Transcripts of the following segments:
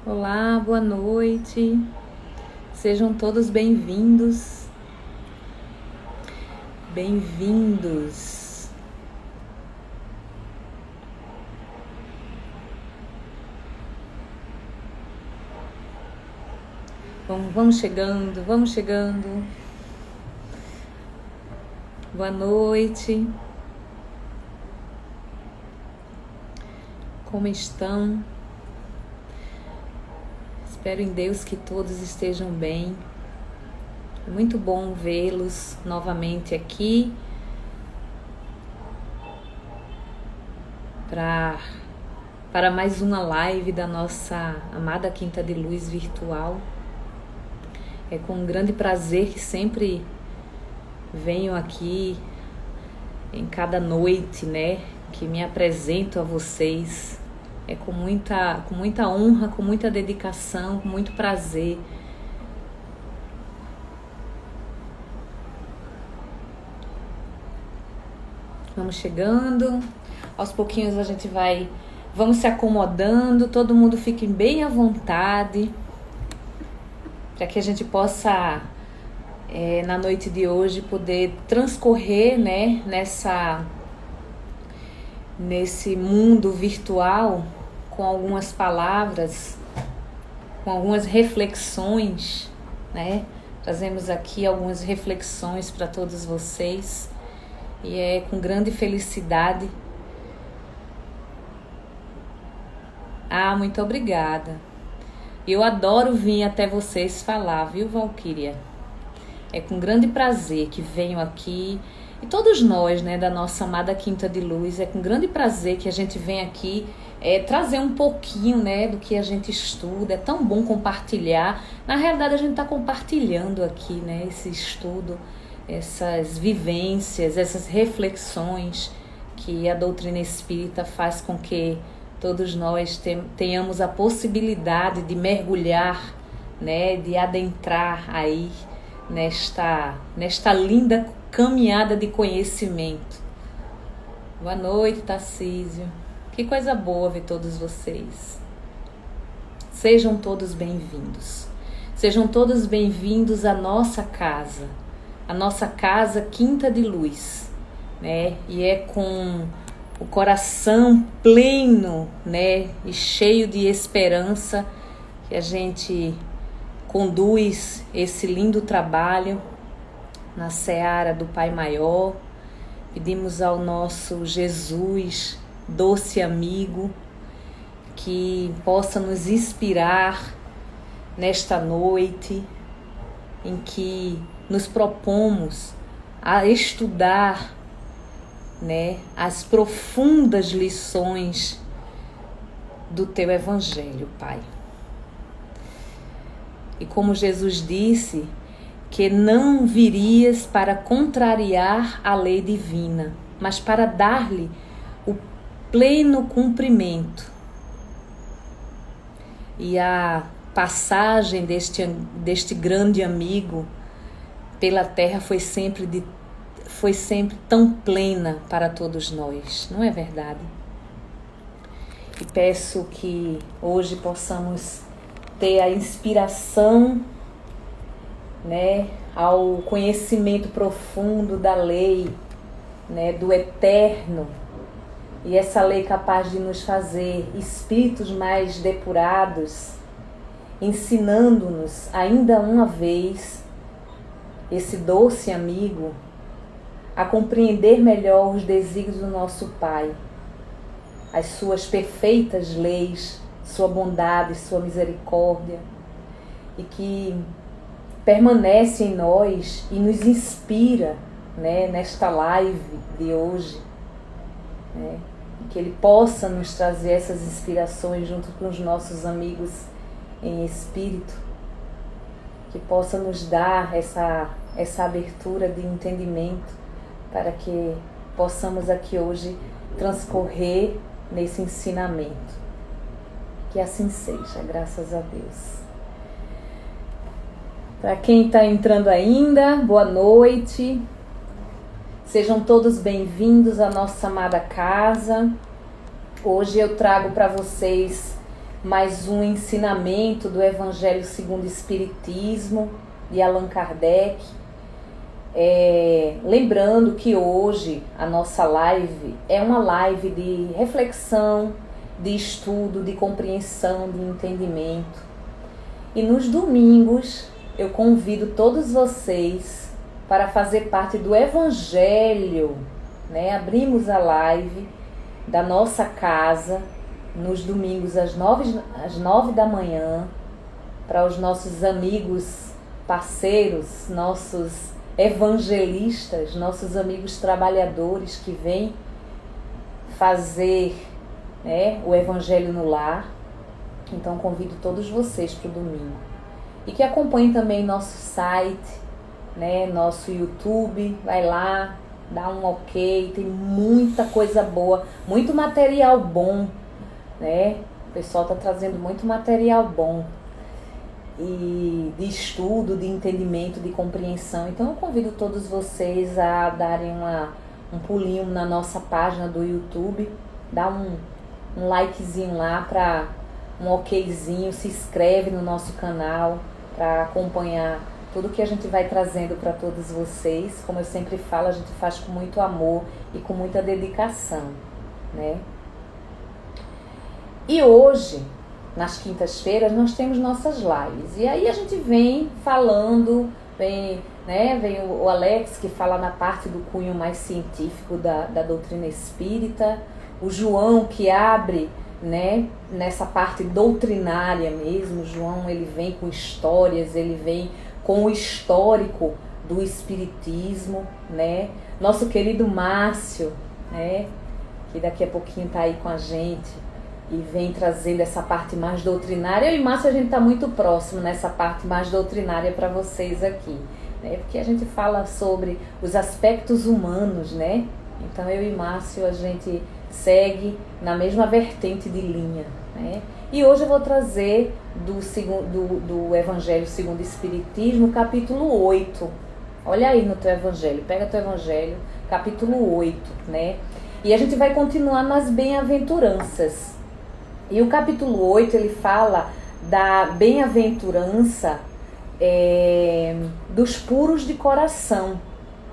Olá, boa noite. Sejam todos bem-vindos. Bem-vindos. Vamos chegando, vamos chegando. Boa noite. Como estão? Espero em Deus que todos estejam bem. É muito bom vê-los novamente aqui para mais uma live da nossa amada Quinta de Luz virtual. É com um grande prazer que sempre venho aqui em cada noite, né, que me apresento a vocês. É com muita honra, com muita dedicação, com muito prazer. Vamos chegando, aos pouquinhos a gente vamos se acomodando, todo mundo fique bem à vontade, para que a gente possa, na noite de hoje, poder transcorrer, né, nesse mundo virtual com algumas palavras, com algumas reflexões, né? Trazemos aqui algumas reflexões para todos vocês e é com grande felicidade. Muito obrigada. Eu adoro vir até vocês falar, viu, Valquíria? É com grande prazer que venho aqui. E todos nós, né, da nossa amada Quinta de Luz, é com grande prazer que a gente vem aqui trazer um pouquinho, né, do que a gente estuda. É tão bom compartilhar. Na realidade, a gente está compartilhando aqui, né, esse estudo, essas vivências, essas reflexões que a doutrina espírita faz com que todos nós tenhamos a possibilidade de mergulhar, né, de adentrar aí nesta linda caminhada de conhecimento. Boa noite, Tarcísio. Que coisa boa ver todos vocês. Sejam todos bem-vindos. Sejam todos bem-vindos à nossa casa Quinta de Luz, né? E é com o coração pleno, né, e cheio de esperança que a gente conduz esse lindo trabalho na seara do Pai Maior. Pedimos ao nosso Jesus, doce amigo, que possa nos inspirar nesta noite em que nos propomos a estudar, né, as profundas lições do Teu Evangelho, Pai. E como Jesus disse, que não virias para contrariar a lei divina, mas para dar-lhe o pleno cumprimento. E a passagem deste grande amigo pela terra foi sempre tão plena para todos nós, não é verdade? E peço que hoje possamos ter a inspiração, né, ao conhecimento profundo da lei, né, do eterno, e essa lei capaz de nos fazer espíritos mais depurados, ensinando-nos ainda uma vez, esse doce amigo, a compreender melhor os desígnios do nosso Pai, as suas perfeitas leis, sua bondade, sua misericórdia, e que permanece em nós e nos inspira, né, nesta live de hoje, né, que Ele possa nos trazer essas inspirações junto com os nossos amigos em espírito, que possa nos dar essa abertura de entendimento para que possamos aqui hoje transcorrer nesse ensinamento. Que assim seja, graças a Deus. Para quem está entrando ainda, boa noite. Sejam todos bem-vindos à nossa amada casa. Hoje eu trago para vocês mais um ensinamento do Evangelho segundo o Espiritismo, de Allan Kardec. Lembrando que hoje a nossa live é uma live de reflexão, de estudo, de compreensão, de entendimento. E nos domingos eu convido todos vocês para fazer parte do Evangelho, né? Abrimos a live da nossa casa nos domingos às 9 da manhã, para os nossos amigos, parceiros, nossos evangelistas, nossos amigos trabalhadores que vêm fazer, né, o Evangelho no lar. Então convido todos vocês para o domingo. E que acompanhem também nosso site, né, nosso YouTube. Vai lá, dá um ok, tem muita coisa boa, muito material bom, né? O pessoal está trazendo muito material bom, e de estudo, de entendimento, de compreensão. Então eu convido todos vocês a darem um pulinho na nossa página do YouTube, dá um likezinho lá, para um okzinho, se inscreve no nosso canal para acompanhar tudo que a gente vai trazendo para todos vocês. Como eu sempre falo, a gente faz com muito amor e com muita dedicação, né? E hoje, nas quintas-feiras, nós temos nossas lives. E aí a gente vem falando, vem o Alex, que fala na parte do cunho mais científico da doutrina espírita, o João, que abre, né, nessa parte doutrinária mesmo. O João, ele vem com histórias, ele vem com o histórico do espiritismo, né? Nosso querido Márcio, né, que daqui a pouquinho está aí com a gente e vem trazendo essa parte mais doutrinária. Eu e Márcio, a gente está muito próximo nessa parte mais doutrinária para vocês aqui, né? Porque a gente fala sobre os aspectos humanos, né? Então eu e Márcio, a gente segue na mesma vertente de linha, né? E hoje eu vou trazer do Evangelho segundo o Espiritismo, capítulo 8. Olha aí no teu Evangelho, pega teu Evangelho, capítulo 8, né? E a gente vai continuar nas bem-aventuranças. E o capítulo 8, ele fala da bem-aventurança dos puros de coração,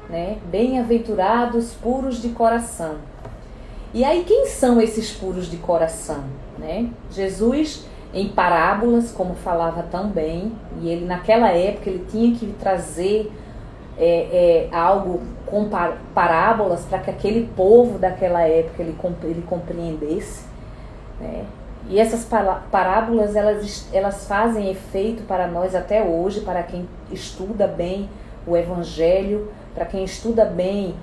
né? Bem-aventurados puros de coração. E aí, quem são esses puros de coração, né? Jesus, em parábolas, como falava tão bem, e ele naquela época ele tinha que trazer algo com parábolas para que aquele povo daquela época ele compreendesse, né? E essas parábolas, elas fazem efeito para nós até hoje, para quem estuda bem o Evangelho, para quem estuda bem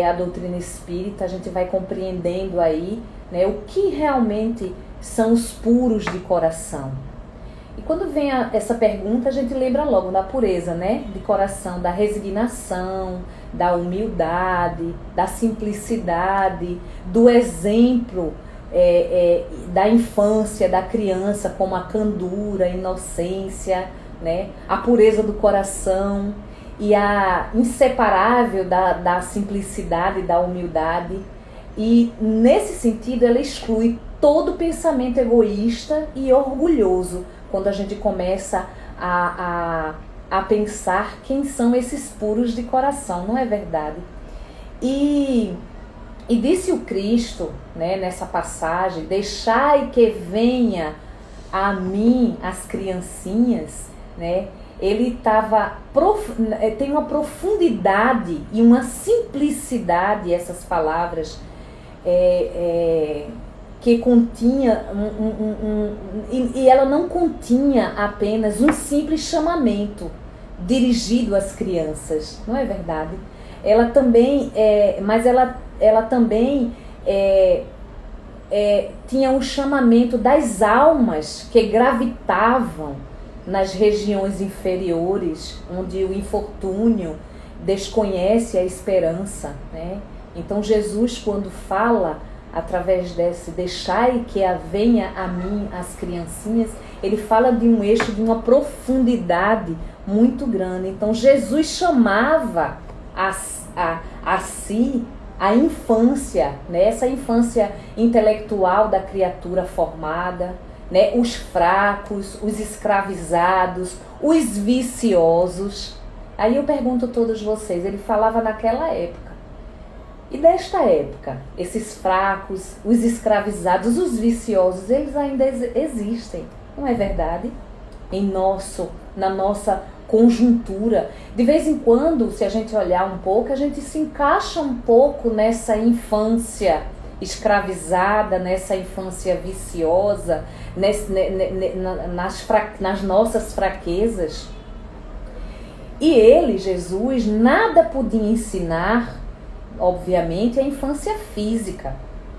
a doutrina espírita. A gente vai compreendendo aí, né, o que realmente são os puros de coração. E quando vem essa pergunta, a gente lembra logo da pureza, né, de coração, da resignação, da humildade, da simplicidade, do exemplo da infância, da criança, como a candura, a inocência, né, a pureza do coração e a inseparável da simplicidade, da humildade. E nesse sentido ela exclui todo pensamento egoísta e orgulhoso, quando a gente começa a pensar quem são esses puros de coração, não é verdade? E disse o Cristo, né, nessa passagem: deixai que venha a mim as criancinhas, né? Ele tem uma profundidade e uma simplicidade, essas palavras, que continha e ela não continha apenas um simples chamamento dirigido às crianças, não é verdade? Ela também, mas ela também tinha um chamamento das almas que gravitavam nas regiões inferiores, onde o infortúnio desconhece a esperança, né? Então Jesus, quando fala através desse deixai que venha a mim as criancinhas, ele fala de um eixo, de uma profundidade muito grande. Então Jesus chamava a si a infância, né? Essa infância intelectual da criatura formada, né? Os fracos, os escravizados, os viciosos. Aí eu pergunto a todos vocês, ele falava naquela época. E desta época, esses fracos, os escravizados, os viciosos, eles ainda existem, não é verdade? Na nossa conjuntura. De vez em quando, se a gente olhar um pouco, a gente se encaixa um pouco nessa infância escravizada, nessa infância viciosa, nas nossas fraquezas. E ele, Jesus, nada podia ensinar, obviamente, a infância física,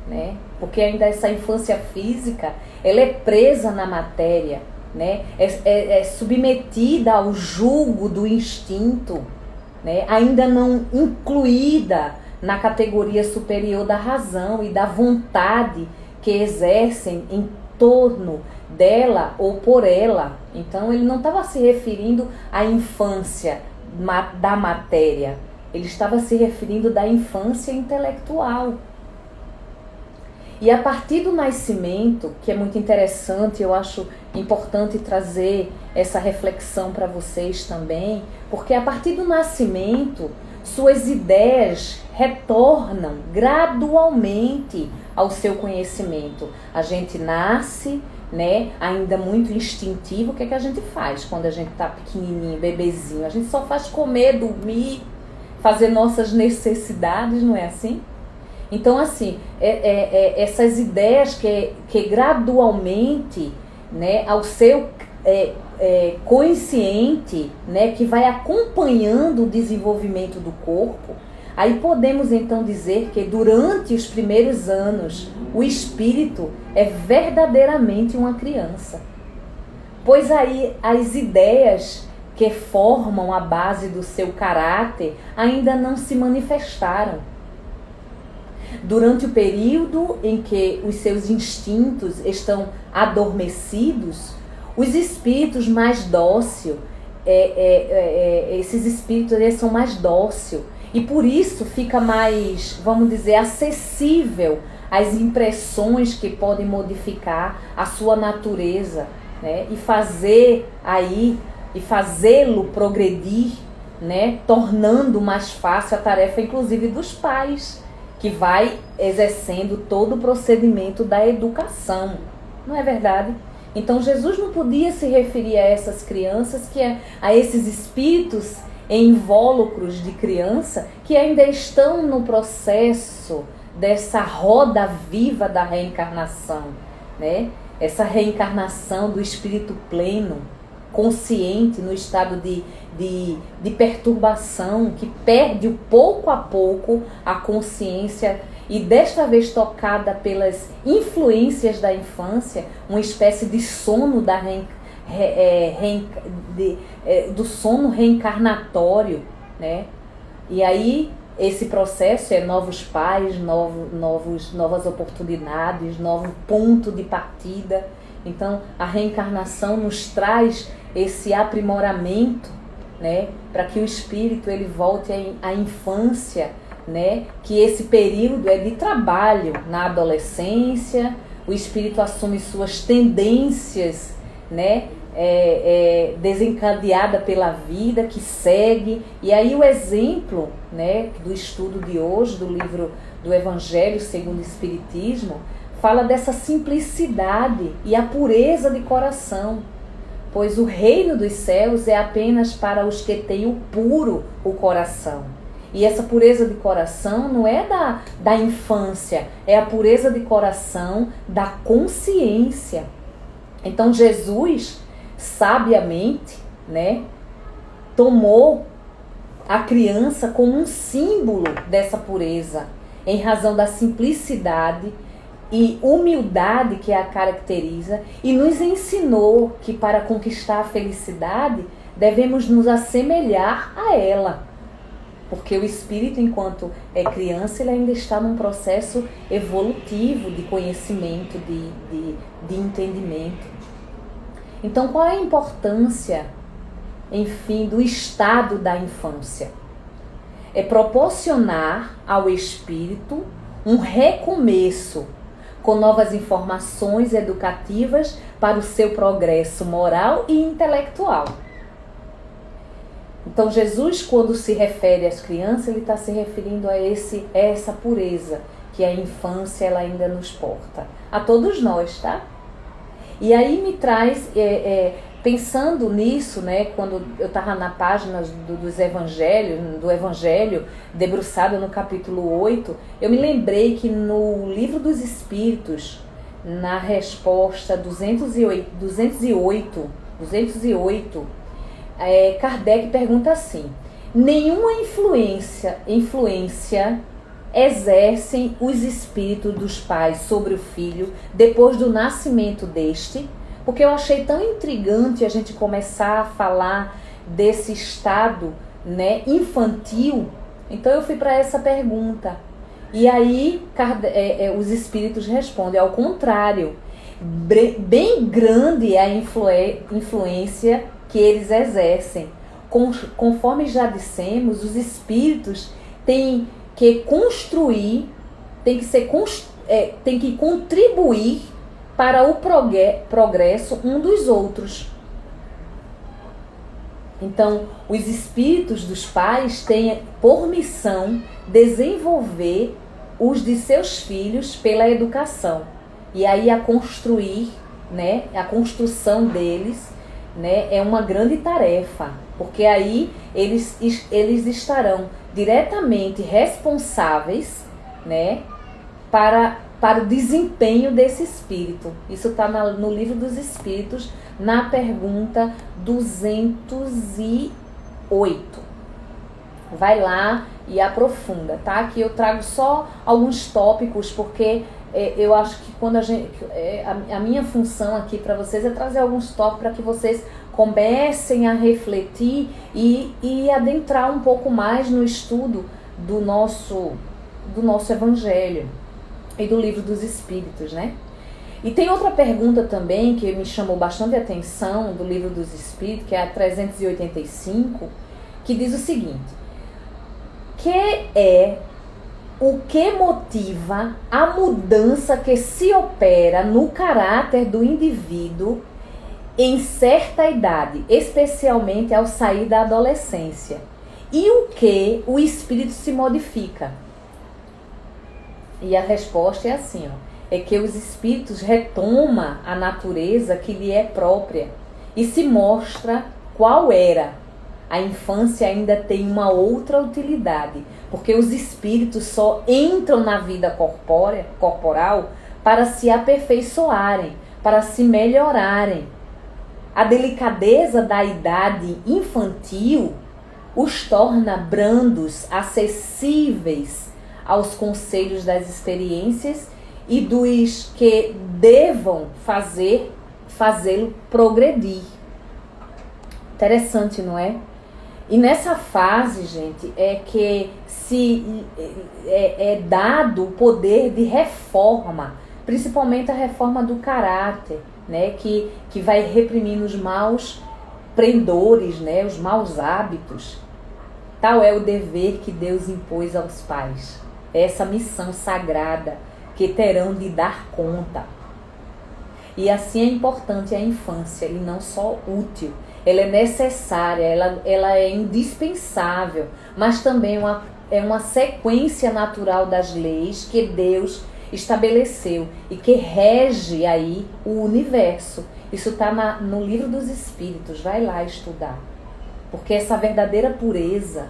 né? Porque ainda essa infância física, ela é presa na matéria, né? É submetida ao jugo do instinto, né? Ainda não incluída na categoria superior da razão e da vontade que exercem em torno dela ou por ela. Então ele não estava se referindo à infância da matéria, ele estava se referindo da infância intelectual. E a partir do nascimento, que é muito interessante, eu acho importante trazer essa reflexão para vocês também, porque a partir do nascimento, suas ideias retornam gradualmente ao seu conhecimento. A gente nasce, né, ainda muito instintivo. O que é que a gente faz quando a gente está pequenininho, bebezinho? A gente só faz comer, dormir, fazer nossas necessidades, não é assim? Então, assim, essas ideias que gradualmente, né, ao seu consciente, né, que vai acompanhando o desenvolvimento do corpo, aí podemos então dizer que durante os primeiros anos o espírito é verdadeiramente uma criança. Pois aí as ideias que formam a base do seu caráter ainda não se manifestaram. Durante o período em que os seus instintos estão adormecidos, os espíritos mais dóceis, esses espíritos eles são mais dóceis e por isso fica mais, vamos dizer, acessível às impressões que podem modificar a sua natureza, né? E fazê-lo progredir, né? Tornando mais fácil a tarefa, inclusive, dos pais, que vai exercendo todo o procedimento da educação. Não é verdade? Então Jesus não podia se referir a essas crianças, a esses espíritos invólucros de criança que ainda estão no processo dessa roda viva da reencarnação, né? Essa reencarnação do espírito pleno, consciente, no estado de perturbação, que perde pouco a pouco a consciência e desta vez tocada pelas influências da infância, uma espécie de sono do sono reencarnatório, né? E aí esse processo é novos pais, novas oportunidades, novo ponto de partida. Então a reencarnação nos traz esse aprimoramento, né, para que o espírito ele volte à infância, né, que esse período é de trabalho. Na adolescência o espírito assume suas tendências, né, desencadeada pela vida que segue. E aí o exemplo, né, do estudo de hoje, do livro do Evangelho segundo o Espiritismo, fala dessa simplicidade e a pureza de coração, pois o reino dos céus é apenas para os que têm o puro o coração. E essa pureza de coração não é da infância, é a pureza de coração da consciência. Então Jesus, sabiamente, né, tomou a criança como um símbolo dessa pureza, em razão da simplicidade e humildade que a caracteriza, e nos ensinou que para conquistar a felicidade devemos nos assemelhar a ela, porque o espírito, enquanto é criança, ele ainda está num processo evolutivo de conhecimento, de entendimento. Então, qual é a importância, enfim, do estado da infância? É proporcionar ao espírito um recomeço, com novas informações educativas para o seu progresso moral e intelectual. Então Jesus, quando se refere às crianças, ele está se referindo a essa pureza que a infância ela ainda nos porta. A todos nós, tá? E aí me traz, pensando nisso, né, quando eu estava na página do Evangelho, debruçado no capítulo 8, eu me lembrei que no Livro dos Espíritos, na resposta 208, Kardec pergunta assim: nenhuma influência exercem os espíritos dos pais sobre o filho depois do nascimento deste? Porque eu achei tão intrigante a gente começar a falar desse estado, né, infantil. Então eu fui para essa pergunta. E aí os espíritos respondem: ao contrário, bem grande é a influência que eles exercem. Conforme já dissemos, os espíritos têm que construir, têm que contribuir para o progresso um dos outros. Então, os espíritos dos pais têm por missão desenvolver os de seus filhos pela educação. E aí a construir, né, a construção deles, né, é uma grande tarefa, porque aí eles estarão diretamente responsáveis, né, para o desempenho desse espírito. Isso está no Livro dos Espíritos, na pergunta 208. Vai lá e aprofunda, tá? Aqui eu trago só alguns tópicos, porque eu acho que quando a minha função aqui para vocês é trazer alguns tópicos para que vocês comecem a refletir e adentrar um pouco mais no estudo do nosso Evangelho e do Livro dos Espíritos, né? E tem outra pergunta também que me chamou bastante atenção do Livro dos Espíritos, que é a 385, que diz o seguinte: o que motiva a mudança que se opera no caráter do indivíduo em certa idade, especialmente ao sair da adolescência, e o que o espírito se modifica? E a resposta é assim, é que os espíritos retomam a natureza que lhe é própria e se mostra qual era. A infância ainda tem uma outra utilidade, porque os espíritos só entram na vida corporal para se aperfeiçoarem, para se melhorarem. A delicadeza da idade infantil os torna brandos, acessíveis aos conselhos das experiências e dos que devam fazê-lo progredir. Interessante, não é? E nessa fase, gente, é que é dado o poder de reforma, principalmente a reforma do caráter, né, que vai reprimindo os maus pendores, né, os maus hábitos. Tal é o dever que Deus impôs aos pais. É essa missão sagrada que terão de dar conta. E assim é importante a infância, e não só útil. Ela é necessária, ela é indispensável, mas também é uma sequência natural das leis que Deus estabeleceu e que rege aí o universo. Isso está no Livro dos Espíritos, vai lá estudar. Porque essa verdadeira pureza,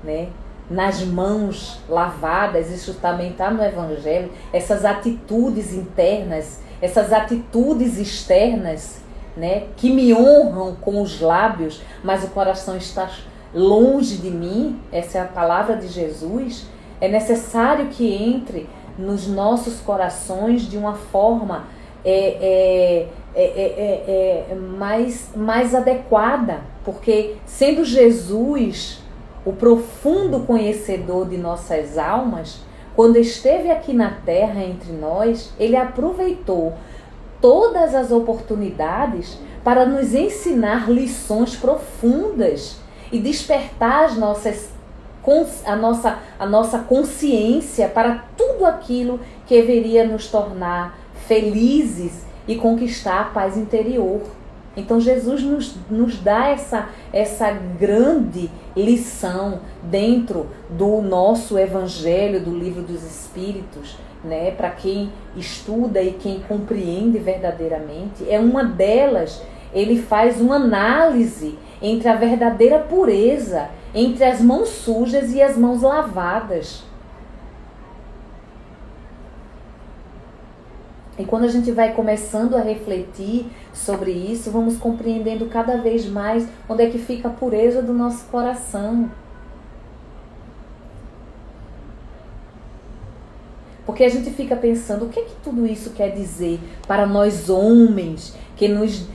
né, nas mãos lavadas, isso também está no Evangelho, essas atitudes internas, essas atitudes externas, né, que me honram com os lábios, mas o coração está longe de mim, essa é a palavra de Jesus, é necessário que entre nos nossos corações de uma forma mais adequada, porque sendo Jesus o profundo conhecedor de nossas almas, quando esteve aqui na terra entre nós, ele aproveitou todas as oportunidades para nos ensinar lições profundas e despertar a nossa consciência para tudo tudo aquilo que deveria nos tornar felizes e conquistar a paz interior. Então Jesus nos dá essa grande lição dentro do nosso Evangelho, do Livro dos Espíritos, né? Para quem estuda e quem compreende verdadeiramente. É uma delas, ele faz uma análise entre a verdadeira pureza, entre as mãos sujas e as mãos lavadas. E quando a gente vai começando a refletir sobre isso, vamos compreendendo cada vez mais onde é que fica a pureza do nosso coração. Porque a gente fica pensando, o que é que tudo isso quer dizer para nós homens que nos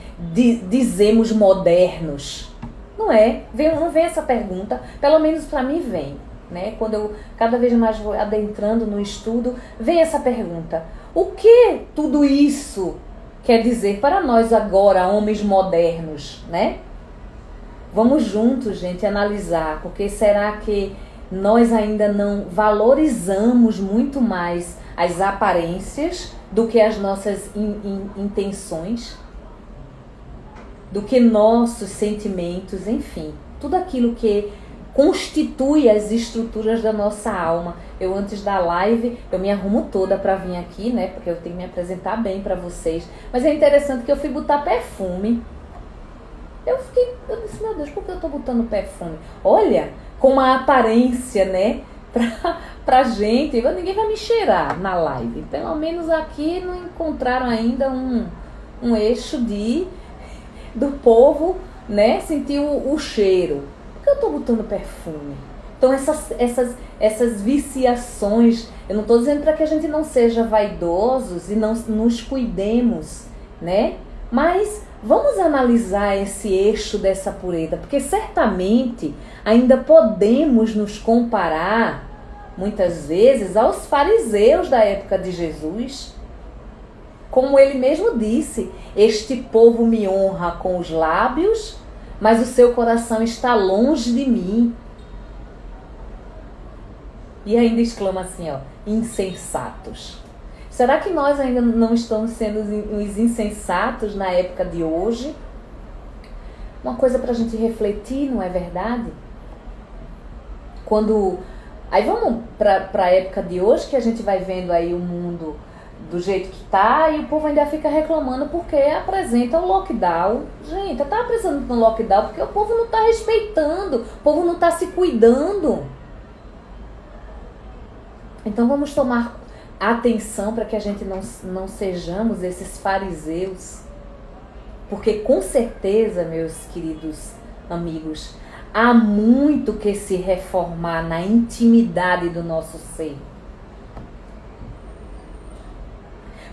dizemos modernos? Não é? Não vem essa pergunta, pelo menos para mim vem. Né? Quando eu cada vez mais vou adentrando no estudo, vem essa pergunta. O que tudo isso quer dizer para nós agora, homens modernos, né? Vamos juntos, gente, analisar, porque será que nós ainda não valorizamos muito mais as aparências do que as nossas intenções, do que nossos sentimentos, enfim, tudo aquilo que constitui as estruturas da nossa alma. Eu, antes da live, eu me arrumo toda para vir aqui, né? Porque eu tenho que me apresentar bem para vocês. Mas é interessante que eu fui botar perfume. Eu disse, meu Deus, por que eu tô botando perfume? Olha, com uma aparência, né? Pra gente, ninguém vai me cheirar na live. Pelo menos aqui não encontraram ainda um eixo do povo, né? Sentir o cheiro. Por que eu estou botando perfume? Então essas viciações, eu não estou dizendo para que a gente não seja vaidosos e não nos cuidemos, né? Mas vamos analisar esse eixo dessa pureza, porque certamente ainda podemos nos comparar, muitas vezes, aos fariseus da época de Jesus. Como ele mesmo disse, este povo me honra com os lábios, mas o seu coração está longe de mim. E ainda exclama assim, ó, insensatos. Será que nós ainda não estamos sendo os insensatos na época de hoje? Uma coisa para a gente refletir, não é verdade? Aí vamos para a época de hoje, que a gente vai vendo aí o mundo do jeito que tá, e o povo ainda fica reclamando porque apresenta o lockdown. Gente, eu tava apresentando no lockdown porque o povo não tá respeitando, o povo não tá se cuidando. Então vamos tomar atenção para que a gente não sejamos esses fariseus. Porque com certeza, meus queridos amigos, há muito que se reformar na intimidade do nosso ser.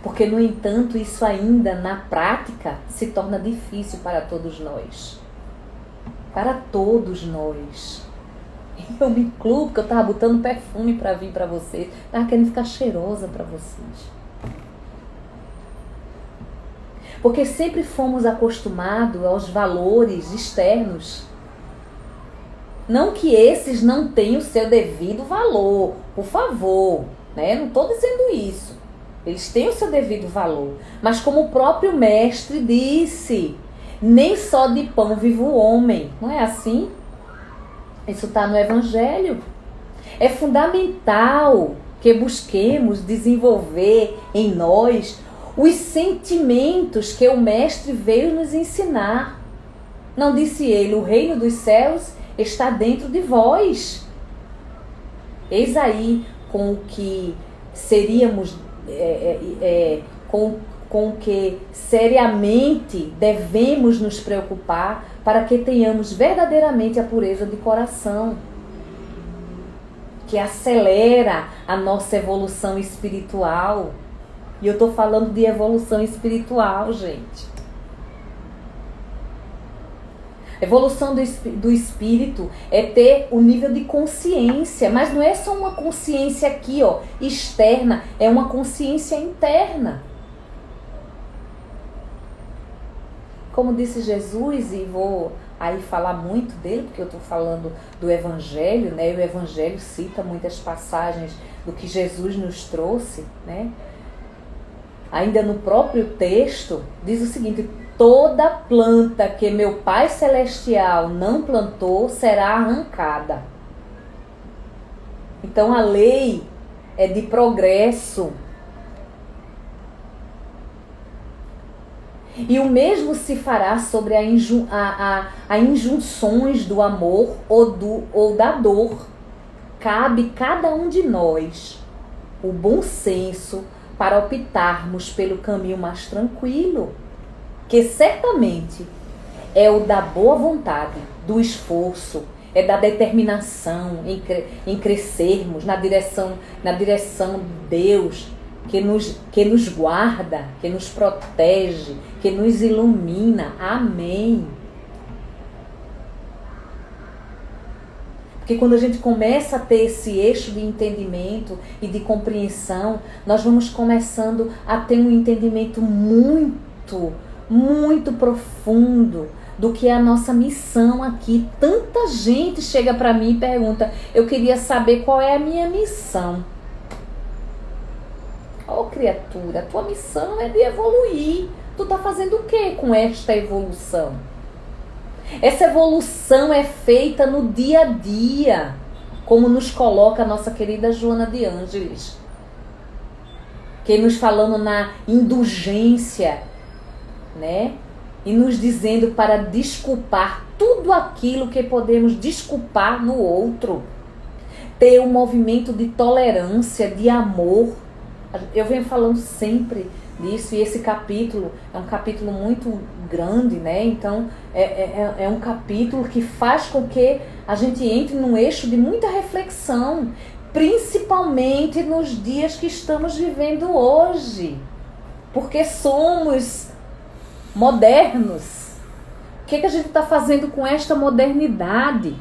Porque, no entanto, isso ainda na prática se torna difícil para todos nós. Para todos nós. Eu me incluo porque eu estava botando perfume para vir para vocês. Estava querendo ficar cheirosa para vocês. Porque sempre fomos acostumados aos valores externos. Não que esses não tenham o seu devido valor, por favor, né? Não estou dizendo isso. Eles têm o seu devido valor. Mas como o próprio mestre disse, nem só de pão vive o homem. Não é assim? Isso está no Evangelho. É fundamental que busquemos desenvolver em nós os sentimentos que o mestre veio nos ensinar. Não disse ele, o reino dos céus está dentro de vós. Eis aí com o que seríamos, com o que seriamente devemos nos preocupar para que tenhamos verdadeiramente a pureza de coração, que acelera a nossa evolução espiritual. E eu estou falando de evolução espiritual, gente. Evolução do espírito é ter o nível de consciência, mas não é só uma consciência aqui, ó, externa, é uma consciência interna. Como disse Jesus, e vou aí falar muito dele, porque eu estou falando do Evangelho, né? E o Evangelho cita muitas passagens do que Jesus nos trouxe, né? Ainda no próprio texto, diz o seguinte: toda planta que meu Pai Celestial não plantou será arrancada. Então a lei é de progresso. E o mesmo se fará sobre a injunções do amor ou da dor. Cabe cada um de nós o bom senso para optarmos pelo caminho mais tranquilo, que certamente é o da boa vontade, do esforço, é da determinação em crescermos na direção de Deus, que nos guarda, que nos protege, que nos ilumina. Amém. Porque quando a gente começa a ter esse eixo de entendimento e de compreensão, nós vamos começando a ter um entendimento muito, muito profundo do que é a nossa missão aqui. Tanta gente chega para mim e pergunta: eu queria saber qual é a minha missão. Ô criatura, tua missão é de evoluir. Tu tá fazendo o que com esta evolução? Essa evolução é feita no dia a dia, como nos coloca a nossa querida Joana de Ângeles, que nos falando na indulgência, né? E nos dizendo para desculpar tudo aquilo que podemos desculpar no outro. Ter um movimento de tolerância, de amor. Eu venho falando sempre disso, e esse capítulo é um capítulo muito grande, né? Então é um capítulo que faz com que a gente entre num eixo de muita reflexão, principalmente nos dias que estamos vivendo hoje, porque somos modernos. O que a gente está fazendo com esta modernidade,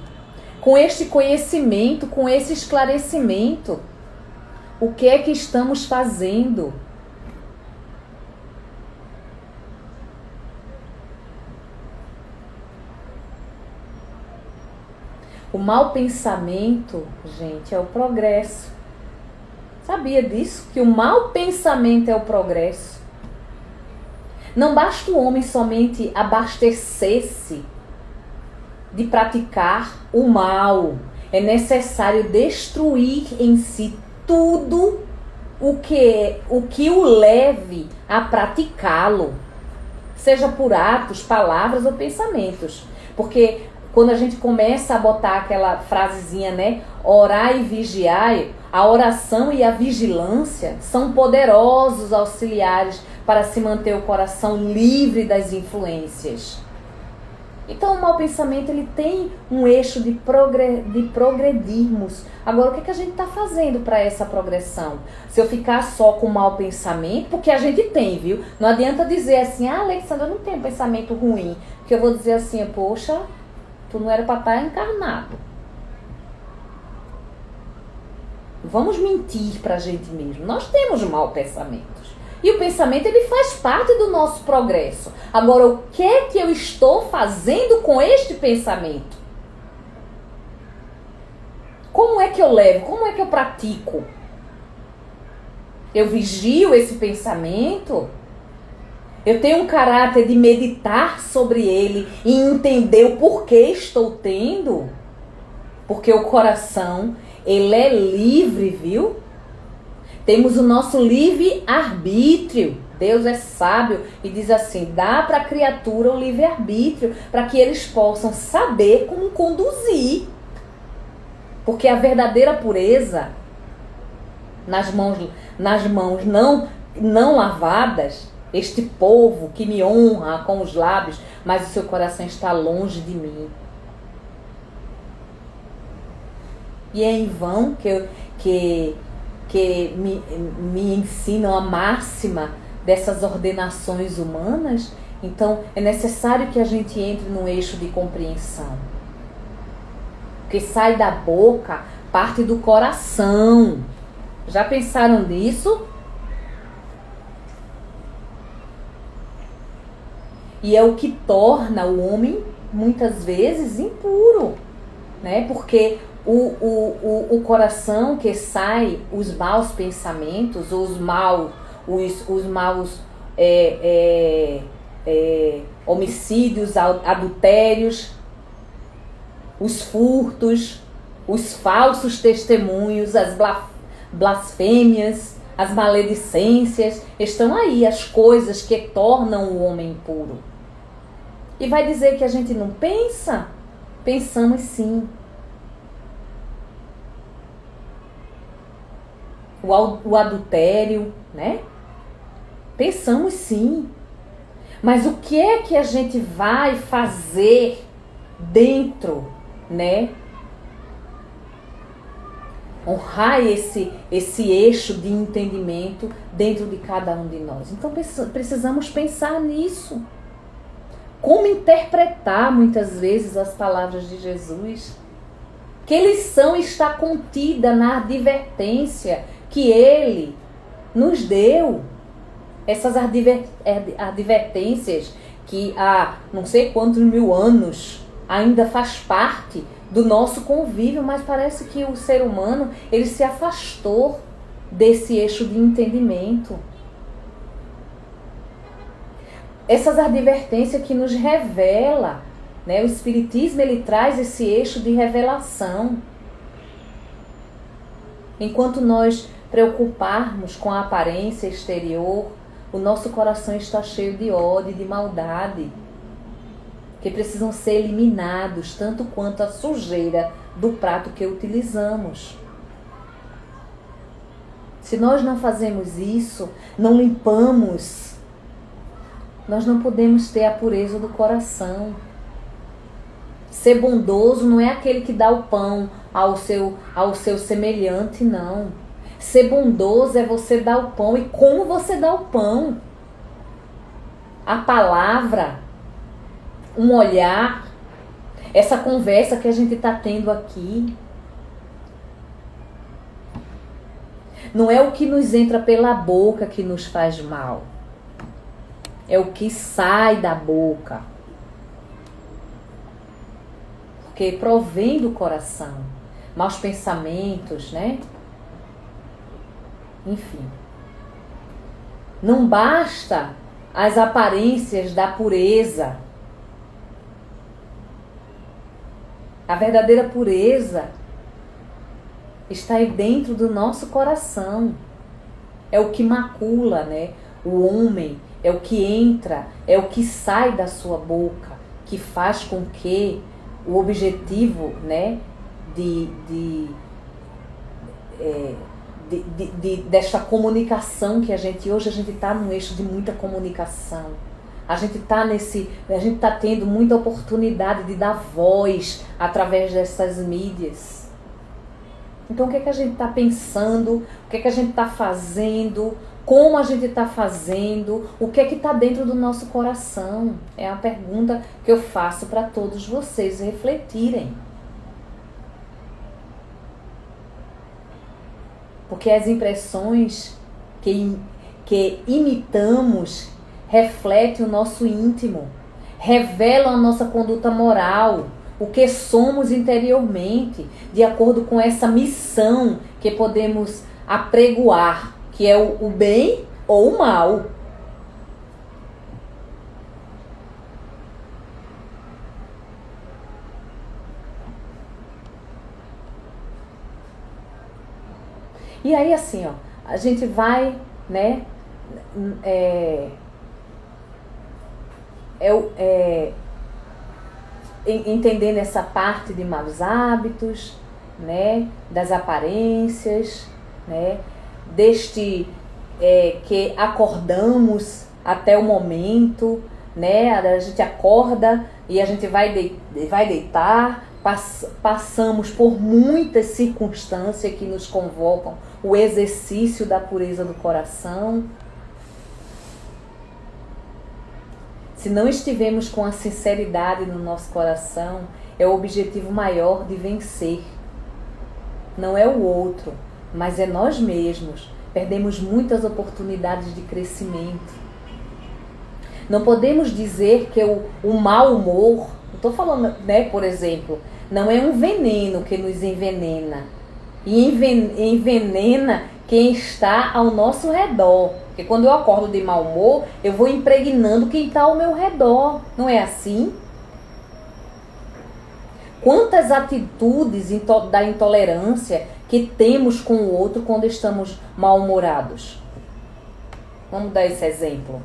com este conhecimento, com esse esclarecimento? O que é que estamos fazendo? O mau pensamento, gente, é o progresso. Sabia disso? Que o mau pensamento é o progresso. Não basta o homem somente abastecer-se de praticar o mal. É necessário destruir em si tudo o que o leve a praticá-lo. Seja por atos, palavras ou pensamentos. Porque quando a gente começa a botar aquela frasezinha, né? Orai e vigiai, a oração e a vigilância são poderosos auxiliares para se manter o coração livre das influências. Então o mau pensamento, ele tem um eixo de progredirmos. Agora, o que a gente está fazendo para essa progressão? Se eu ficar só com o mau pensamento, porque a gente tem, viu? Não adianta dizer assim: ah, Alexandra, eu não tenho pensamento ruim. Porque eu vou dizer assim: poxa, tu não era para estar encarnado. Vamos mentir para a gente mesmo. Nós temos mau pensamentos. E o pensamento, ele faz parte do nosso progresso. Agora, o que é que eu estou fazendo com este pensamento? Como é que eu levo? Como é que eu pratico? Eu vigio esse pensamento? Eu tenho um caráter de meditar sobre ele e entender o porquê estou tendo? Porque o coração, ele é livre, viu? Temos o nosso livre-arbítrio. Deus é sábio e diz assim: dá para a criatura o livre-arbítrio, para que eles possam saber como conduzir. Porque a verdadeira pureza, nas mãos não lavadas, este povo que me honra com os lábios, mas o seu coração está longe de mim. E é em vão que me ensinam a máxima dessas ordenações humanas. Então é necessário que a gente entre num eixo de compreensão. O que sai da boca parte do coração. Já pensaram nisso? E é o que torna o homem muitas vezes impuro, né? Porque o coração que sai os maus pensamentos, os maus homicídios, adultérios, os furtos, os falsos testemunhos, as blasfêmias, as maledicências, estão aí as coisas que tornam o homem impuro. E vai dizer que a gente não pensa? Pensamos sim. O adultério, né? Pensamos sim. Mas o que é que a gente vai fazer dentro, né? Honrar esse eixo de entendimento dentro de cada um de nós. Então precisamos pensar nisso. Como interpretar muitas vezes as palavras de Jesus? Que lição está contida na advertência que Ele nos deu? Essas advertências que há não sei quantos mil anos ainda faz parte do nosso convívio, mas parece que o ser humano ele se afastou desse eixo de entendimento. Essas advertências que nos revela, né? O Espiritismo ele traz esse eixo de revelação. Enquanto nós preocuparmos com a aparência exterior, o nosso coração está cheio de ódio e de maldade, que precisam ser eliminados, tanto quanto a sujeira do prato que utilizamos. Se nós não fazemos isso, não limpamos, nós não podemos ter a pureza do coração. Ser bondoso não é aquele que dá o pão ao seu semelhante, não. Ser bondoso é você dar o pão. E como você dá o pão? A palavra, um olhar, essa conversa que a gente está tendo aqui. Não é o que nos entra pela boca que nos faz mal. É o que sai da boca. Porque provém do coração. Maus pensamentos, né? Enfim. Não basta as aparências da pureza. A verdadeira pureza está aí dentro do nosso coração. É o que macula, né? O homem, é o que entra, é o que sai da sua boca, que faz com que o objetivo, né, desta comunicação que hoje a gente está num eixo de muita comunicação. A gente está tendo muita oportunidade de dar voz através dessas mídias. Então o que é que a gente está pensando? O que é que a gente está fazendo? Como a gente está fazendo? O que é que está dentro do nosso coração? É a pergunta que eu faço para todos vocês refletirem. Porque as impressões que imitamos refletem o nosso íntimo, revelam a nossa conduta moral, o que somos interiormente, de acordo com essa missão que podemos apregoar, que é o bem ou o mal. E aí assim, ó, a gente vai, né, entendendo essa parte de maus hábitos, né, das aparências, né, deste que acordamos até o momento, né, a gente acorda e a gente vai deitar, passamos por muitas circunstâncias que nos convocam o exercício da pureza do coração. Se não estivermos com a sinceridade no nosso coração, é o objetivo maior de vencer. Não é o outro, mas é nós mesmos. Perdemos muitas oportunidades de crescimento. Não podemos dizer que o mau humor, não estou falando, né, por exemplo, Não é um veneno que nos envenena. E envenena quem está ao nosso redor. Porque quando eu acordo de mau humor, eu vou impregnando quem está ao meu redor. Não é assim? Quantas atitudes da intolerância que temos com o outro quando estamos mal-humorados? Vamos dar esse exemplo.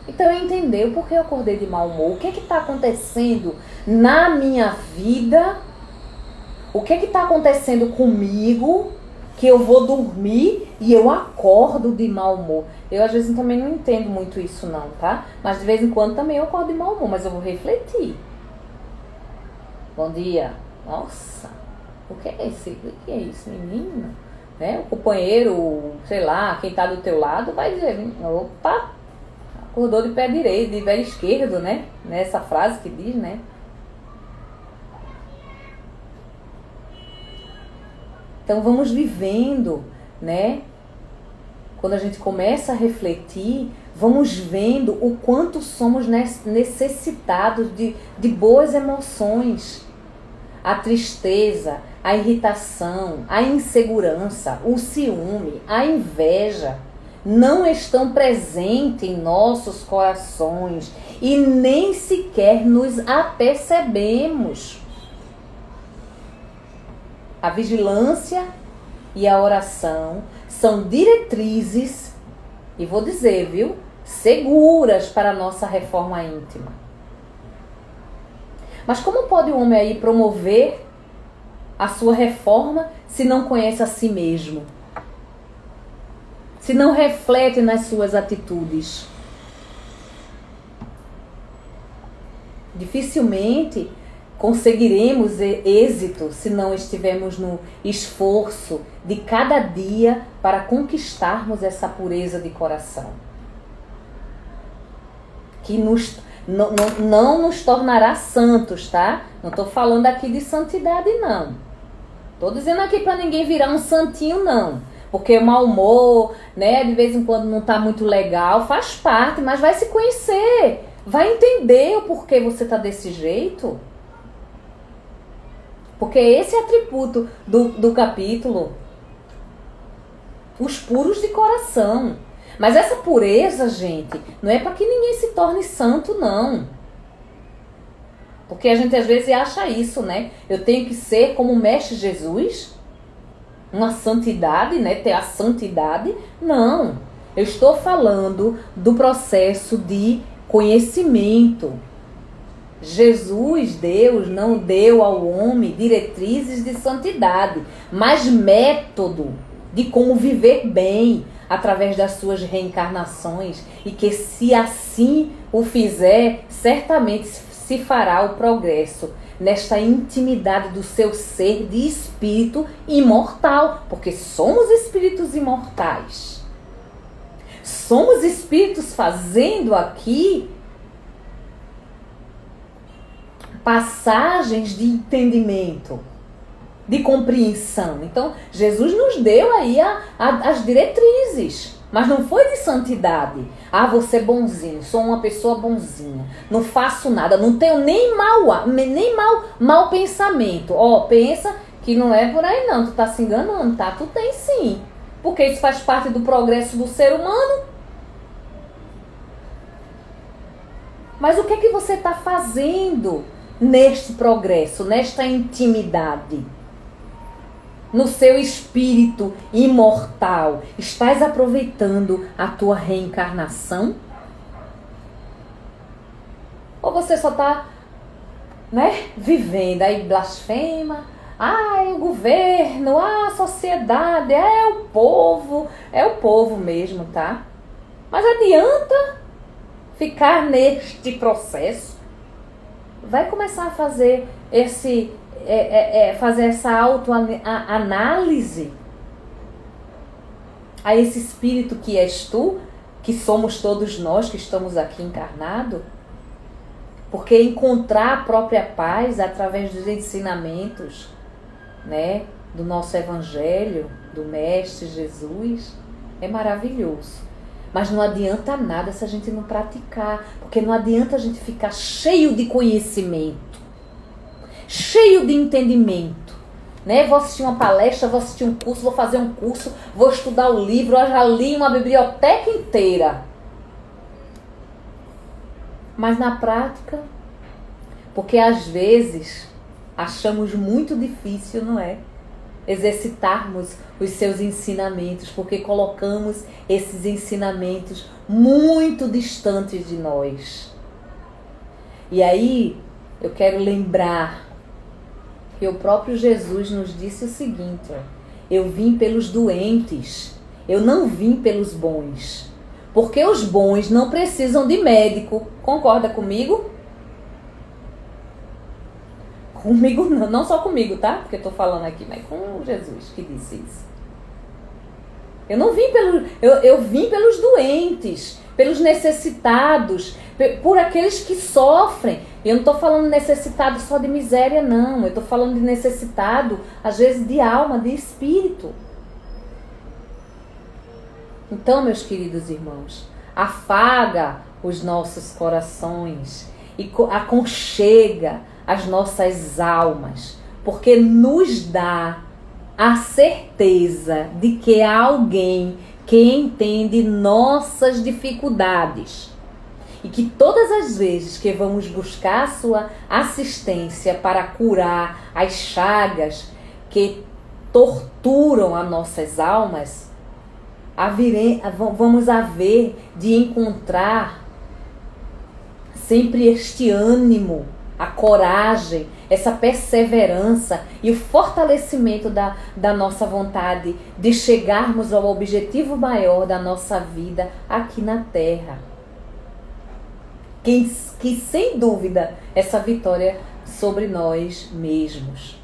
Então eu entendi o porquê eu acordei de mau humor. O que está acontecendo na minha vida? O que está acontecendo comigo que eu vou dormir e eu acordo de mau humor? Eu às vezes também não entendo muito isso não, tá? Mas de vez em quando também eu acordo de mau humor, mas eu vou refletir. Bom dia. Nossa, o que é isso, menino? Né? O companheiro, sei lá, quem tá do teu lado vai dizer, opa, acordou de pé direito, de pé esquerdo, né? Nessa frase que diz, né? Então vamos vivendo, né? Quando a gente começa a refletir, vamos vendo o quanto somos necessitados de boas emoções. A tristeza, a irritação, a insegurança, o ciúme, a inveja não estão presentes em nossos corações e nem sequer nos apercebemos. A vigilância e a oração são diretrizes, e vou dizer, viu, seguras para a nossa reforma íntima. Mas como pode o homem aí promover a sua reforma se não conhece a si mesmo? Se não reflete nas suas atitudes? Dificilmente conseguiremos êxito se não estivermos no esforço de cada dia para conquistarmos essa pureza de coração. Que não nos tornará santos, tá? Não estou falando aqui de santidade, não. Estou dizendo aqui para ninguém virar um santinho, não. Porque o mau humor, né, de vez em quando não está muito legal, faz parte, mas vai se conhecer. Vai entender o porquê você está desse jeito. Porque esse é atributo do capítulo. Os puros de coração. Mas essa pureza, gente, não é para que ninguém se torne santo, não. Porque a gente às vezes acha isso, né? Eu tenho que ser como o Mestre Jesus, uma santidade, né? Ter a santidade. Não. Eu estou falando do processo de conhecimento. Jesus, Deus, não deu ao homem diretrizes de santidade, mas método de como viver bem através das suas reencarnações, e que se assim o fizer, certamente se fará o progresso nesta intimidade do seu ser de espírito imortal, porque somos espíritos imortais. Somos espíritos fazendo aqui passagens de entendimento, de compreensão. Então, Jesus nos deu aí as diretrizes, mas não foi de santidade. Ah, vou ser bonzinho, sou uma pessoa bonzinha, não faço nada, não tenho nem mau pensamento. Ó, pensa que não é por aí não, tu tá se enganando, tá? Tu tem sim, porque isso faz parte do progresso do ser humano. Mas o que é que você está fazendo neste progresso, nesta intimidade? No seu espírito imortal, estás aproveitando a tua reencarnação? Ou você só está, né, vivendo aí blasfema? Ah, é o governo, a sociedade, é o povo mesmo, tá? Mas adianta ficar neste processo? Vai começar a fazer fazer essa autoanálise a esse espírito que és tu, que somos todos nós que estamos aqui encarnados. Porque encontrar a própria paz através dos ensinamentos, né, do nosso Evangelho, do Mestre Jesus, é maravilhoso. Mas não adianta nada se a gente não praticar, porque não adianta a gente ficar cheio de conhecimento, cheio de entendimento, né? Vou assistir uma palestra, vou assistir um curso, vou fazer um curso, vou estudar o livro, eu já li uma biblioteca inteira. Mas na prática, porque às vezes achamos muito difícil, não é? Exercitarmos os seus ensinamentos, porque colocamos esses ensinamentos muito distantes de nós. E aí, eu quero lembrar que o próprio Jesus nos disse o seguinte: eu vim pelos doentes, eu não vim pelos bons. Porque os bons não precisam de médico. Concorda comigo? Comigo não, não só comigo, tá? Porque eu tô falando aqui, mas com Jesus que disse isso. Eu vim pelos doentes, pelos necessitados, por aqueles que sofrem. Eu não estou falando necessitado só de miséria, não. Eu estou falando de necessitado, às vezes, de alma, de espírito. Então, meus queridos irmãos, afaga os nossos corações e aconchega as nossas almas, porque nos dá a certeza de que há alguém que entende nossas dificuldades e que todas as vezes que vamos buscar a sua assistência para curar as chagas que torturam as nossas almas, vamos haver de encontrar sempre este ânimo, a coragem, essa perseverança e o fortalecimento da nossa vontade de chegarmos ao objetivo maior da nossa vida aqui na Terra. Que sem dúvida, essa vitória sobre nós mesmos.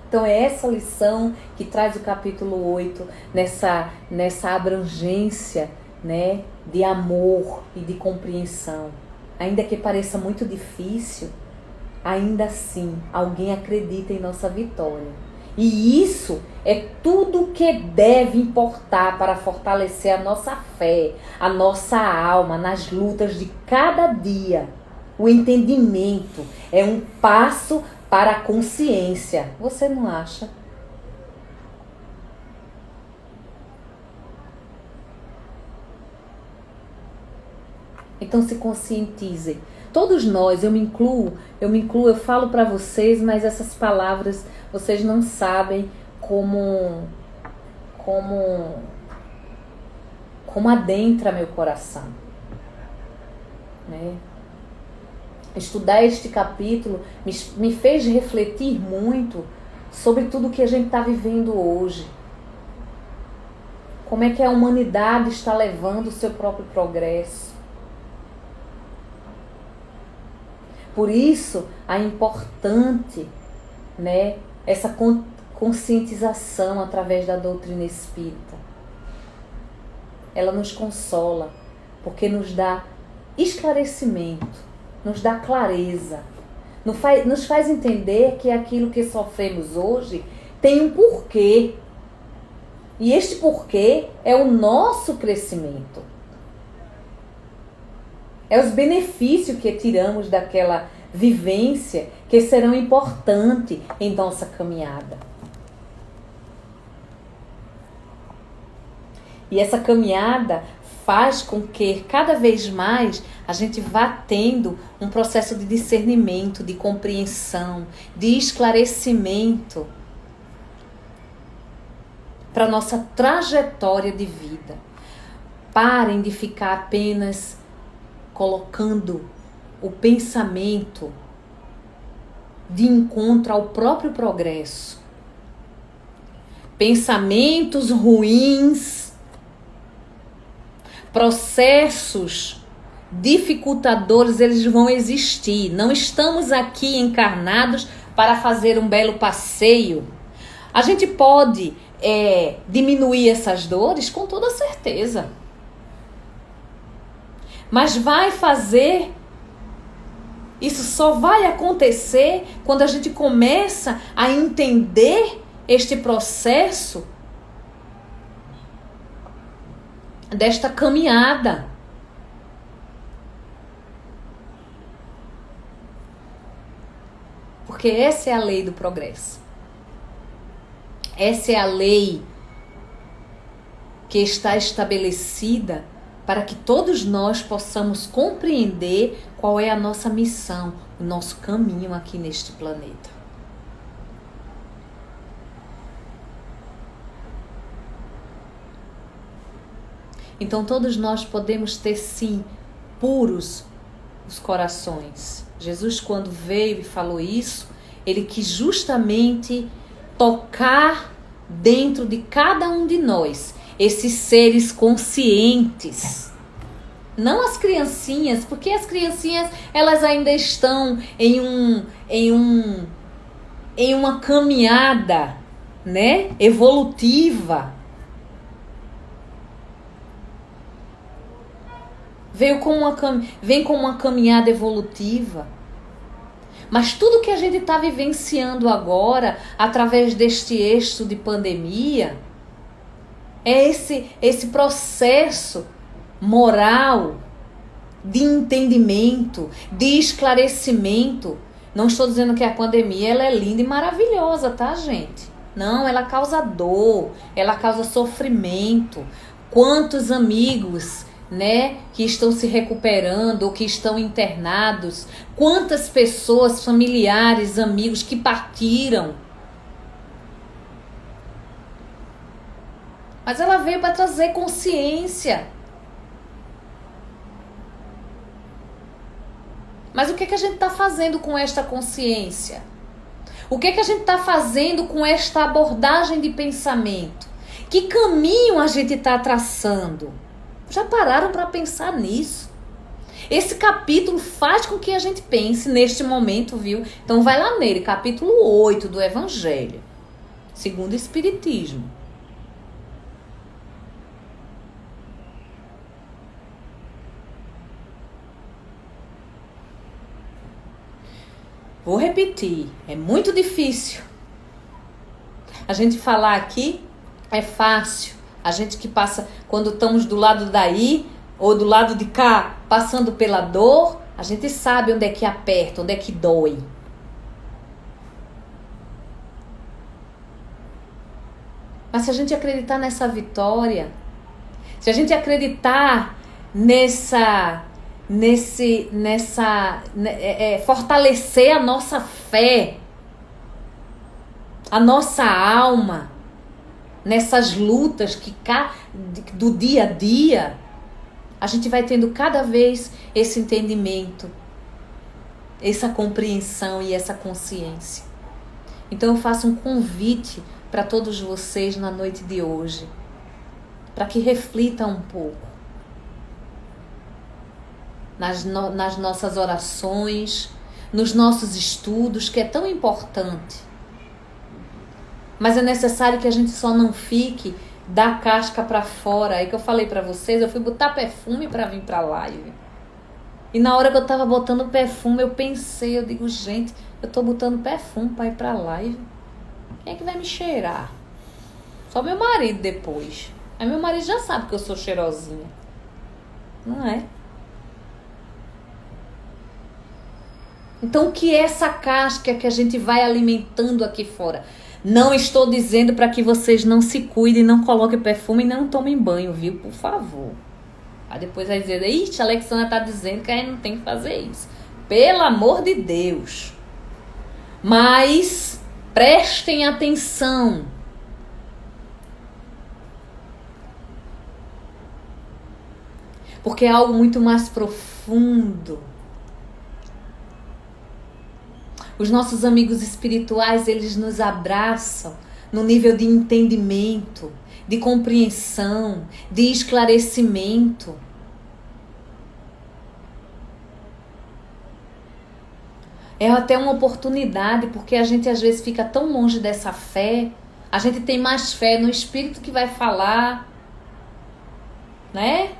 Então é essa lição que traz o capítulo 8, nessa abrangência, né, de amor e de compreensão. Ainda que pareça muito difícil, ainda assim alguém acredita em nossa vitória. E isso é tudo que deve importar para fortalecer a nossa fé, a nossa alma nas lutas de cada dia. O entendimento é um passo para a consciência. Você não acha? Então se conscientizem. Todos nós, eu me incluo, eu falo para vocês, mas essas palavras vocês não sabem como adentra meu coração, né? Estudar este capítulo me fez refletir muito sobre tudo que a gente está vivendo hoje. Como é que a humanidade está levando o seu próprio progresso. Por isso, a importante, né, essa conscientização através da doutrina espírita. Ela nos consola, porque nos dá esclarecimento, nos dá clareza, nos faz entender que aquilo que sofremos hoje tem um porquê. E este porquê é o nosso crescimento. É os benefícios que tiramos daquela vivência que serão importantes em nossa caminhada. E essa caminhada faz com que cada vez mais a gente vá tendo um processo de discernimento, de compreensão, de esclarecimento para a nossa trajetória de vida. Parem de ficar apenas colocando o pensamento de encontro ao próprio progresso. Pensamentos ruins, processos dificultadores, eles vão existir. Não estamos aqui encarnados para fazer um belo passeio. A gente pode diminuir essas dores com toda certeza. Mas isso só vai acontecer quando a gente começa a entender este processo desta caminhada. Porque essa é a lei do progresso. Essa é a lei que está estabelecida para que todos nós possamos compreender qual é a nossa missão, o nosso caminho aqui neste planeta. Então todos nós podemos ter sim puros os corações. Jesus, quando veio e falou isso, ele quis justamente tocar dentro de cada um de nós esses seres conscientes. Não as criancinhas, porque as criancinhas elas ainda estão em uma caminhada, né, evolutiva. Vem com uma caminhada evolutiva. Mas tudo que a gente está vivenciando agora, através deste êxito de pandemia, é esse processo moral, de entendimento, de esclarecimento. Não estou dizendo que a pandemia ela é linda e maravilhosa, tá, gente? Não, ela causa dor, ela causa sofrimento. Quantos amigos, né, que estão se recuperando ou que estão internados, quantas pessoas, familiares, amigos que partiram. Mas ela veio para trazer consciência. Mas o que a gente está fazendo com esta consciência? O que a gente está fazendo com esta abordagem de pensamento? Que caminho a gente está traçando? Já pararam para pensar nisso? Esse capítulo faz com que a gente pense neste momento, viu? Então vai lá nele, capítulo 8 do Evangelho, segundo o Espiritismo. Vou repetir, é muito difícil. A gente falar aqui é fácil. A gente que passa, quando estamos do lado daí ou do lado de cá, passando pela dor, a gente sabe onde é que aperta, onde é que dói. Mas se a gente acreditar nessa vitória, se a gente acreditar fortalecer a nossa fé, a nossa alma, nessas lutas do dia a dia, a gente vai tendo cada vez esse entendimento, essa compreensão e essa consciência. Então eu faço um convite para todos vocês na noite de hoje, para que reflitam um pouco nas nossas orações, nos nossos estudos, que é tão importante. Mas é necessário que a gente só não fique da casca para fora. Aí que eu falei para vocês, eu fui botar perfume para vir para a live. E na hora que eu tava botando perfume, eu pensei, eu digo, gente, eu tô botando perfume para ir para a live. Quem é que vai me cheirar? Só meu marido depois. Aí meu marido já sabe que eu sou cheirosinha. Não é? Então o que é essa casca que a gente vai alimentando aqui fora? Não estou dizendo para que vocês não se cuidem, não coloquem perfume e não tomem banho, viu? Por favor. Aí depois vai dizer, ixi, a Alexandra tá dizendo que a gente não tem que fazer isso. Pelo amor de Deus. Mas prestem atenção. Porque é algo muito mais profundo. Os nossos amigos espirituais, eles nos abraçam no nível de entendimento, de compreensão, de esclarecimento. É até uma oportunidade, porque a gente às vezes fica tão longe dessa fé. A gente tem mais fé no Espírito que vai falar, né?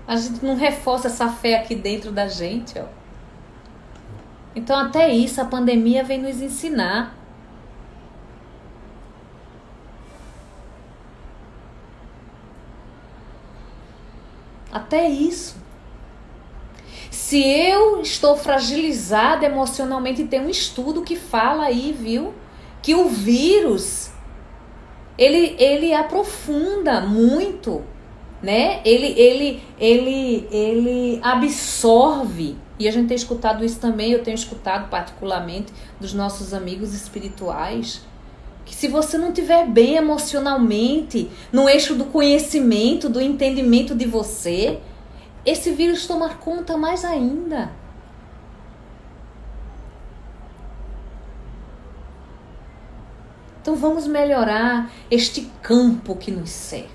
A gente não reforça essa fé aqui dentro da gente, ó. Então até isso a pandemia vem nos ensinar. Até isso. Se eu estou fragilizada emocionalmente, tem um estudo que fala aí, viu? Que o vírus, ele aprofunda muito, né? Ele absorve. E a gente tem escutado isso também, eu tenho escutado particularmente dos nossos amigos espirituais, que se você não estiver bem emocionalmente, no eixo do conhecimento, do entendimento de você, esse vírus toma conta mais ainda. Então vamos melhorar este campo que nos cerca.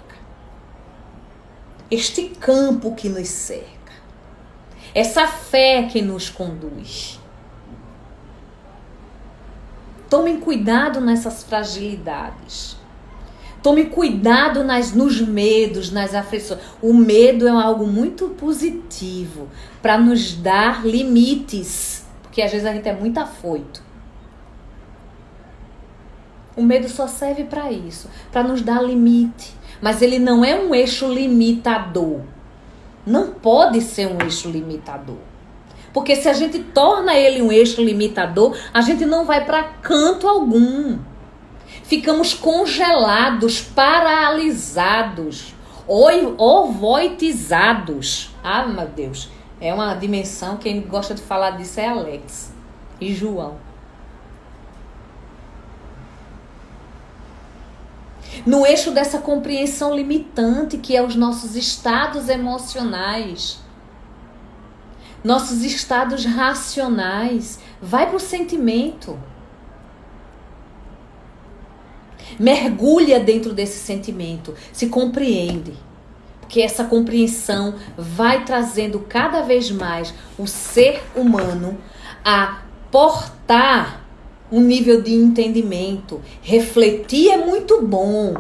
Este campo que nos cerca. Essa fé que nos conduz. Tomem cuidado nessas fragilidades. Tome cuidado nos medos, nas aflições. O medo é algo muito positivo para nos dar limites, porque às vezes a gente é muito afoito. O medo só serve para isso, para nos dar limite. Mas ele não é um eixo limitador. Não pode ser um eixo limitador. Porque se a gente torna ele um eixo limitador, a gente não vai para canto algum. Ficamos congelados, paralisados, ovoitizados. Ah, meu Deus, é uma dimensão, quem gosta de falar disso é Alex e João. No eixo dessa compreensão limitante que é os nossos estados emocionais, nossos estados racionais, vai para o sentimento. Mergulha dentro desse sentimento, se compreende. Porque essa compreensão vai trazendo cada vez mais o ser humano a portar um nível de entendimento. Refletir é muito bom,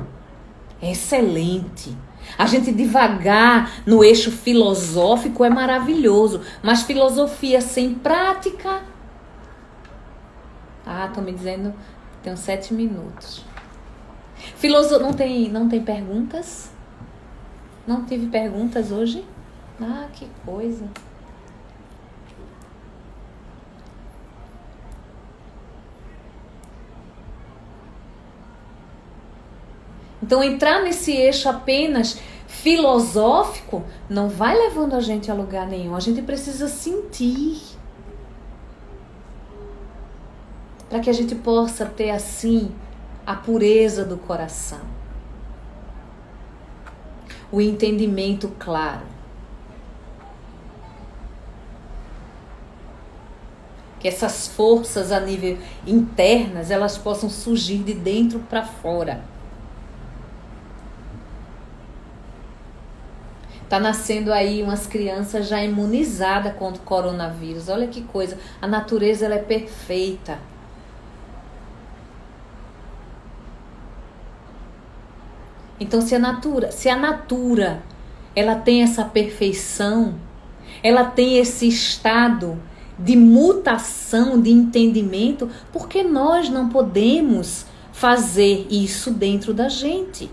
é excelente. A gente devagar no eixo filosófico é maravilhoso, mas filosofia sem prática... Ah, estão me dizendo que tem 7 minutos. Não tem perguntas? Não tive perguntas hoje? Ah, que coisa. Então, entrar nesse eixo apenas filosófico não vai levando a gente a lugar nenhum. A gente precisa sentir. Para que a gente possa ter, assim, a pureza do coração. O entendimento claro. Que essas forças a nível internas, elas possam surgir de dentro para fora. Tá nascendo aí umas crianças já imunizadas contra o coronavírus. Olha que coisa. A natureza, ela é perfeita. Então, se a natura ela tem essa perfeição, ela tem esse estado de mutação, de entendimento, por que nós não podemos fazer isso dentro da gente?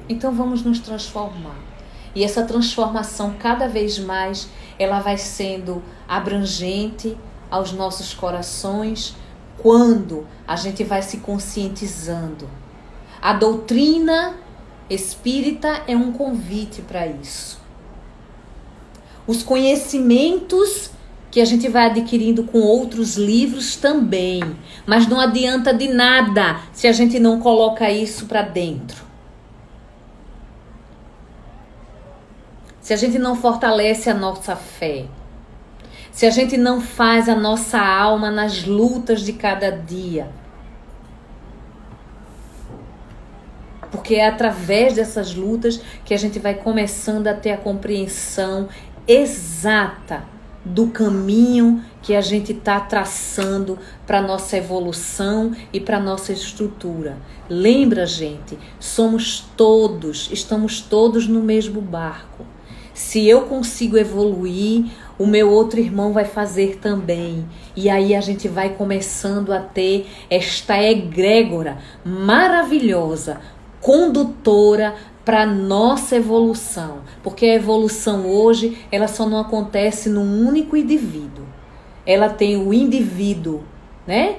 Então vamos nos transformar. E essa transformação cada vez mais, ela vai sendo abrangente aos nossos corações quando a gente vai se conscientizando. A doutrina espírita é um convite para isso. Os conhecimentos que a gente vai adquirindo com outros livros também. Mas não adianta de nada se a gente não coloca isso para dentro. Se a gente não fortalece a nossa fé, se a gente não faz a nossa alma nas lutas de cada dia, porque é através dessas lutas que a gente vai começando a ter a compreensão exata do caminho que a gente está traçando para a nossa evolução e para a nossa estrutura. Lembra, gente, estamos todos no mesmo barco. Se eu consigo evoluir, o meu outro irmão vai fazer também. E aí a gente vai começando a ter esta egrégora maravilhosa, condutora para nossa evolução. Porque a evolução hoje, ela só não acontece num único indivíduo. Ela tem o indivíduo, né?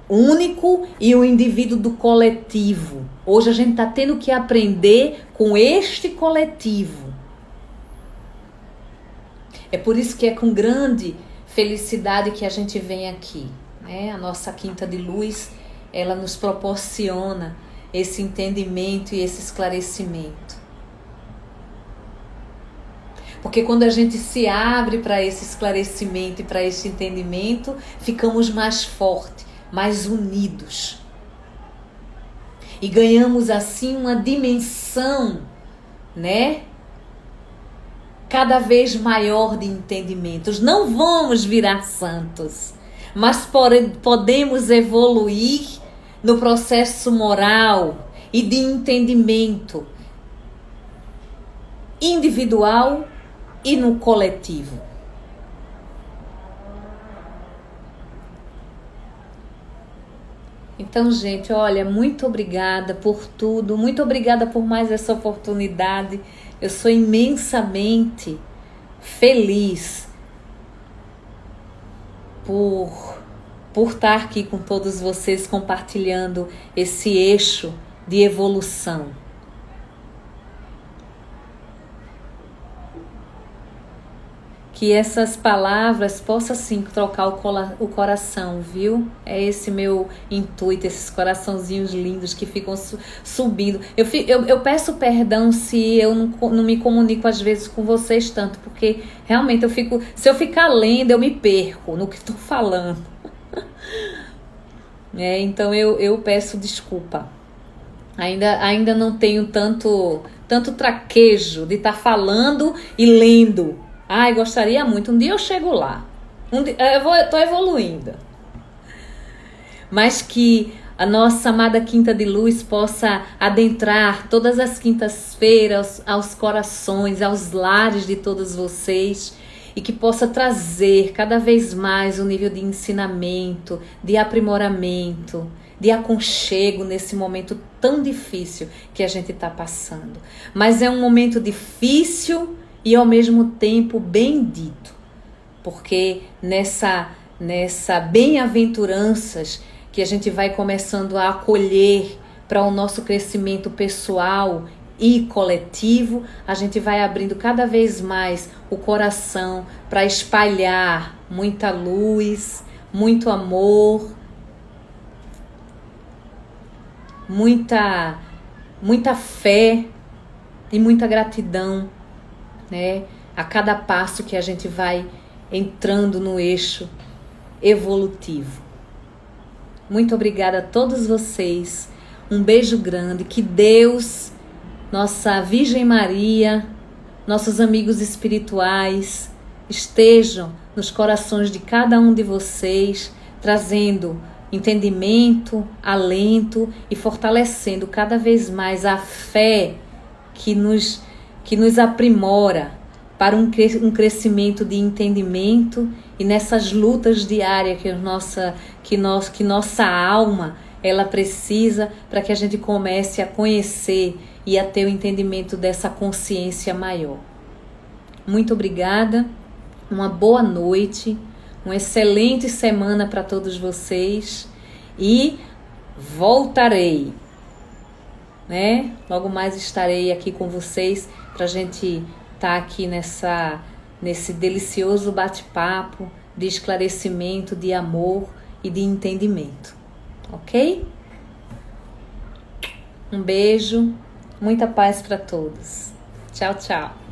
Único e o indivíduo do coletivo. Hoje a gente está tendo que aprender com este coletivo. É por isso que é com grande felicidade que a gente vem aqui, né? A nossa Quinta de Luz, ela nos proporciona esse entendimento e esse esclarecimento. Porque quando a gente se abre para esse esclarecimento e para esse entendimento, ficamos mais fortes, mais unidos. E ganhamos assim uma dimensão, né? Cada vez maior de entendimentos. Não vamos virar santos, mas podemos evoluir no processo moral e de entendimento individual e no coletivo. Então, gente, olha, muito obrigada por tudo, muito obrigada por mais essa oportunidade. Eu sou imensamente feliz por estar aqui com todos vocês compartilhando esse eixo de evolução. Que essas palavras possam sim trocar o coração, viu? É esse meu intuito, esses coraçãozinhos lindos que ficam subindo. Eu peço perdão se eu não me comunico às vezes com vocês tanto, porque realmente se eu ficar lendo, eu me perco no que estou falando. Então eu peço desculpa. Ainda não tenho tanto traquejo de estar falando e lendo. Ai, gostaria muito. Um dia eu chego lá. Eu tô evoluindo. Mas que a nossa amada Quinta de Luz possa adentrar todas as quintas-feiras aos corações, aos lares de todos vocês, e que possa trazer cada vez mais um nível de ensinamento, de aprimoramento, de aconchego nesse momento tão difícil que a gente está passando. Mas é um momento difícil e ao mesmo tempo bendito, porque nessa bem-aventuranças que a gente vai começando a acolher para o nosso crescimento pessoal e coletivo, a gente vai abrindo cada vez mais o coração para espalhar muita luz, muito amor, muita fé e muita gratidão, né? A cada passo que a gente vai entrando no eixo evolutivo. Muito obrigada a todos vocês. Um beijo grande. Que Deus, nossa Virgem Maria, nossos amigos espirituais estejam nos corações de cada um de vocês, trazendo entendimento, alento e fortalecendo cada vez mais a fé que nos aprimora para um crescimento de entendimento e nessas lutas diárias que nossa alma ela precisa para que a gente comece a conhecer e a ter o entendimento dessa consciência maior. Muito obrigada, uma boa noite, uma excelente semana para todos vocês e voltarei, né? Logo mais estarei aqui com vocês para a gente estar aqui nesse delicioso bate-papo de esclarecimento, de amor e de entendimento, ok? Um beijo, muita paz para todos. Tchau, tchau.